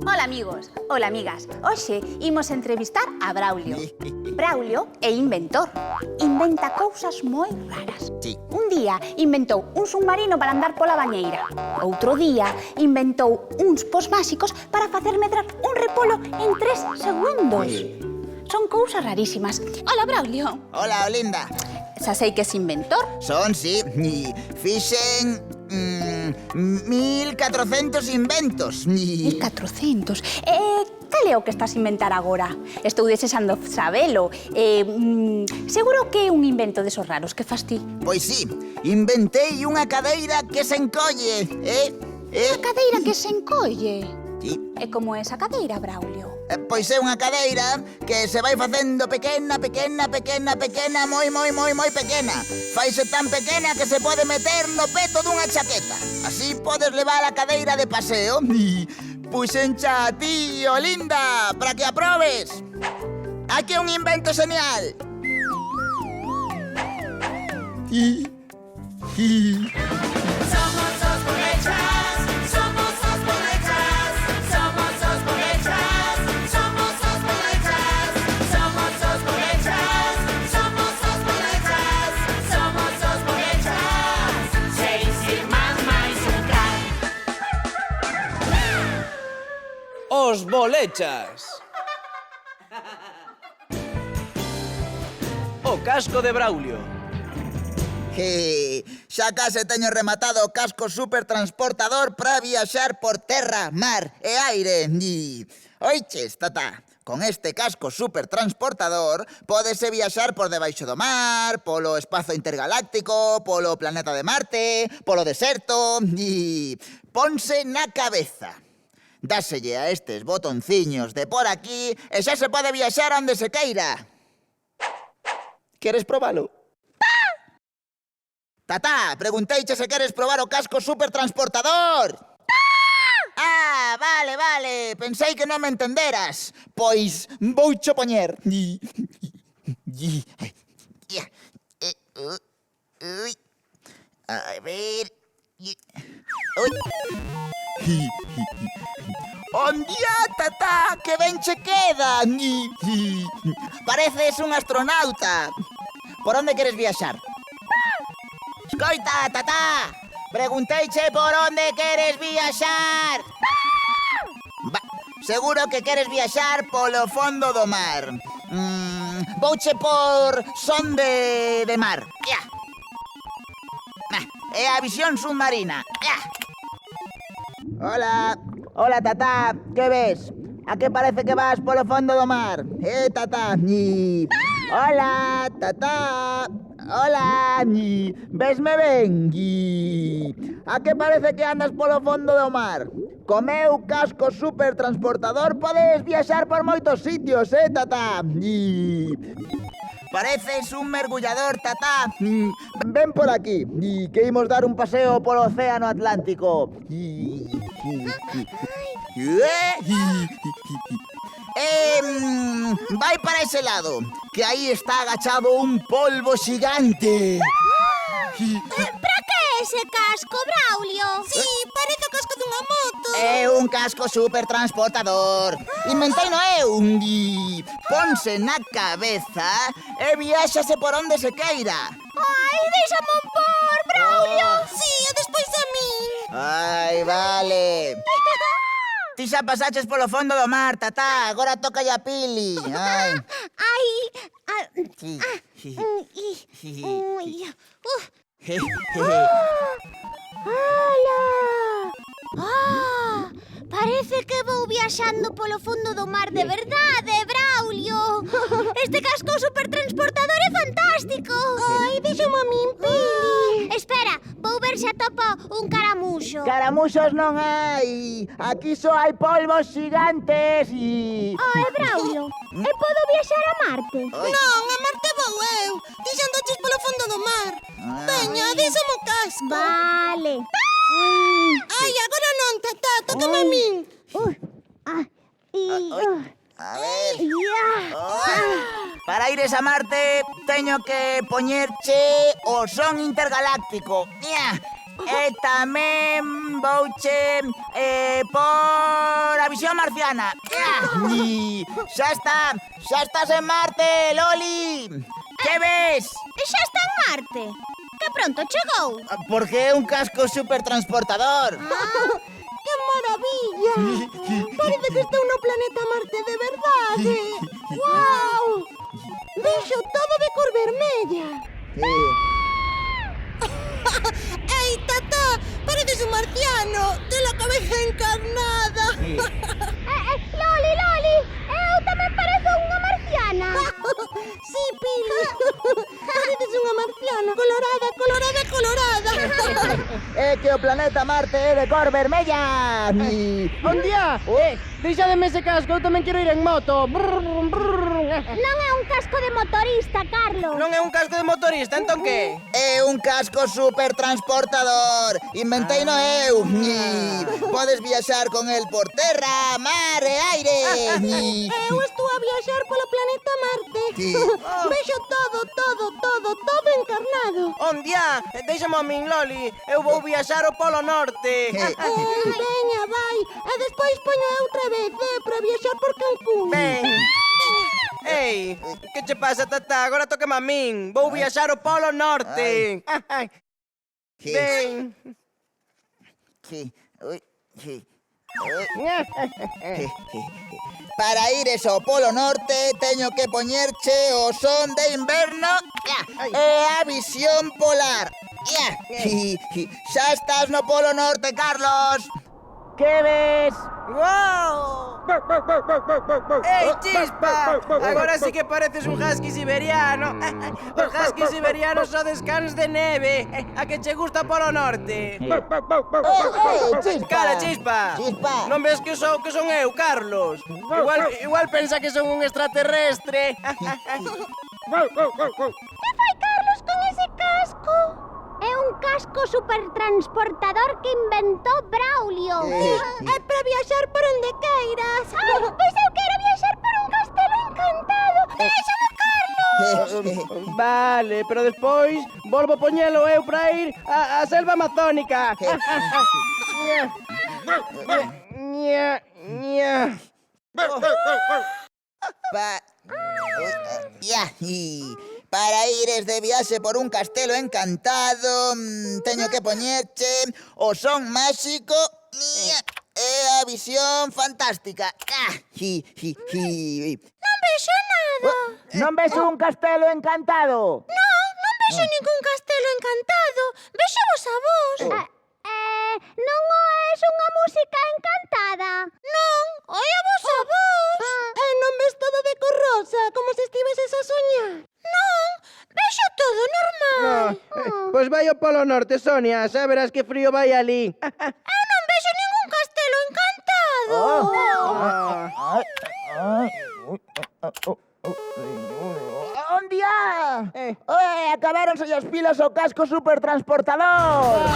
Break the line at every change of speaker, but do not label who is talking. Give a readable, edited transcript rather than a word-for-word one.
Ola amigos, ola amigas. Hoxe imos entrevistar a Braulio. Braulio é inventor. Inventa cousas moi raras.
Sí.
Un día inventou un submarino para andar pola bañeira. Outro día inventou uns pos máxicos para facer medrar un repolo en 3 segundos. Son cousas rarísimas. Ola, Braulio.
Hola, Olinda.
Xa sei que es inventor.
Son, sí. Fixen... 1400 inventos.
1400. Cal é o que estás a inventar agora? Estou desexando sabelo. Seguro que é un invento desos raros que fas ti.
Pois sí, inventei unha cadeira que se encolle,
Unha cadeira que se encolle.
Sí.
E como é esa cadeira, Braulio?
Pois é unha cadeira que se vai facendo pequena, moi pequena. Faise tan pequena que se pode meter no peto dunha chaqueta. Así podes levar a cadeira de paseo. Puxencha a ti, Olinda, para que aprobes. Aquí un invento genial.
Somos os bolechas, somos os bolechas, somos os bolechas, somos os bolechas, somos os bolechas, somos os bolechas, somos os bolechas. 6 irmás máis un can.
Os bolechas. O casco de Braulio.
Xa case teño rematado o casco supertransportador para viaxar por terra, mar e aire. Oiches, tata, con este casco supertransportador pódese viaxar por debaixo do mar, polo espazo intergaláctico, polo planeta de Marte, polo deserto e ponse na cabeza. Dáselle a estes botonciños de por aquí e xa se pode viaxar onde se queira. Queres probalo? Tatá, pregunteiche se queres probar o casco supertransportador. Vale, pensei que non me entenderas. Pois voucho poñer. A ver... Ondía, tatá, que ben che queda. Pareces un astronauta. Por onde queres viaxar? Escoita, tatá, pregunteiche por onde queres viaxar. Seguro que queres viaxar polo fondo do mar. Vouche por son de mar. É a visión submarina. Hola, tatá, que ves? A que parece que vas polo fondo do mar? Tatá? Hola, tatá. Hola, vesme ben? A que parece que andas polo fondo do mar? Co meu casco supertransportador podes viaxar por moitos sitios, tatá? Pareces un mergullador, tatá. Ven por aquí, que imos dar un paseo polo océano Atlántico. Vai para ese lado, que aí está agachado un polvo xigante.
Para que ese casco, Braulio?
Sí, parece o casco dunha moto.
É un casco supertransportador. Inventei no eu. Ponse na cabeza e viaxase por onde se queira.
Ai, deixame un por, Braulio.
Sí, e despois a min.
Ai, vale. Ti xa pasaches polo fondo do mar, tatá. Agora toca a Pili. Ai.
Parece que vou viaxando polo fondo do mar de verdade, Braulio. Este casco supertransportador é fantástico.
Ai, deixame a min, Pili.
Espera, vou ver se atopa un caramuxo.
Caramuxos non hai. Aquí só hai polvos gigantes e...
Ai, Braulio, e podo viaxar a Marte?
Non, a Marte vou eu. Ti xa andaches polo fondo do mar. Veña, dísame o casco.
Vale.
Ai, agora non, tatá, tócame a min.
A ver. Para ires a Marte, teño que poñerche o son intergaláctico. E tamén vouche por a visión marciana. Xa estás en Marte, Loli. Que ves?
Xa está en Marte. Que pronto chegou.
Porque é un casco supertransportador.
¡Qué maravilla! Parece que estou no planeta Marte de verdade. ¡Guau! Vexo todo de cor vermella. ¡Ey, Tata! Pareces un marciano. De la cabeza encarnada.
Loli, eu tamén parezo unha marciana.
Sí, Pili. Pareces unha marciana. Colorada.
É que o planeta Marte é de cor vermella.
Bon día! Deixademe ese casco, eu tamén quero ir en moto.
Non é un casco de motorista, Carlos.
Non é un casco de motorista, entón que?
É un casco supertransportador. Inventeino eu. Podes viaxar con el por terra, mar e aire.
Eu estou a viaxar polo planeta Marte.
Sí.
Vexo todo encarnado.
Día! Déixame a min, Loli. Eu vou viaxar ao Polo Norte.
Veña, vai. E despois poño outra vez, para viaxar por Cancún.
Ben. Ei, que che pasa, Tata? Agora tócame a min. Vou viaxar ao Polo Norte. Ben.
Para ires ao Polo Norte teño que poñerche o son de inverno e a visión polar. Xa estás no Polo Norte, Carlos. Que ves?
¡Wow! ¡Ey, Chispa! Agora sí que pareces un husky siberiano. Os huskies siberianos sodes cans de neve. A que che gusta Polo Norte?
Chispa!
Cala, Chispa!
Chispa!
Non ves que son eu, Carlos? Igual pensa que son un extraterrestre.
Que fai Carlos con ese casco? É un casco supertransportador que inventou Braulio.
É para viaxar por onde queiras.
Pois eu quero viaxar por un castelo encantado. Déxame, Carlos.
Vale, pero despois volvo poñelo eu para ir á selva amazónica.
Para ires de viaxe por un castelo encantado, teño que poñerche o son máxico e a visión fantástica.
Non vexo nada.
Non ves un castelo encantado?
Non vexo ningún castelo encantado. Vexo vos a vos. Non oes unha música encantada? Non, oi a vos a vos.
E non ves todo de cor rosa, como se estiveses a soñar.
Non, vexo todo normal.
Pois vai ao Polo Norte, Sonia. Xa verás que frío vai ali.
Eu non vexo ningún castelo encantado.
¡Un día! Acabaronse as pilas ao casco supertransportador.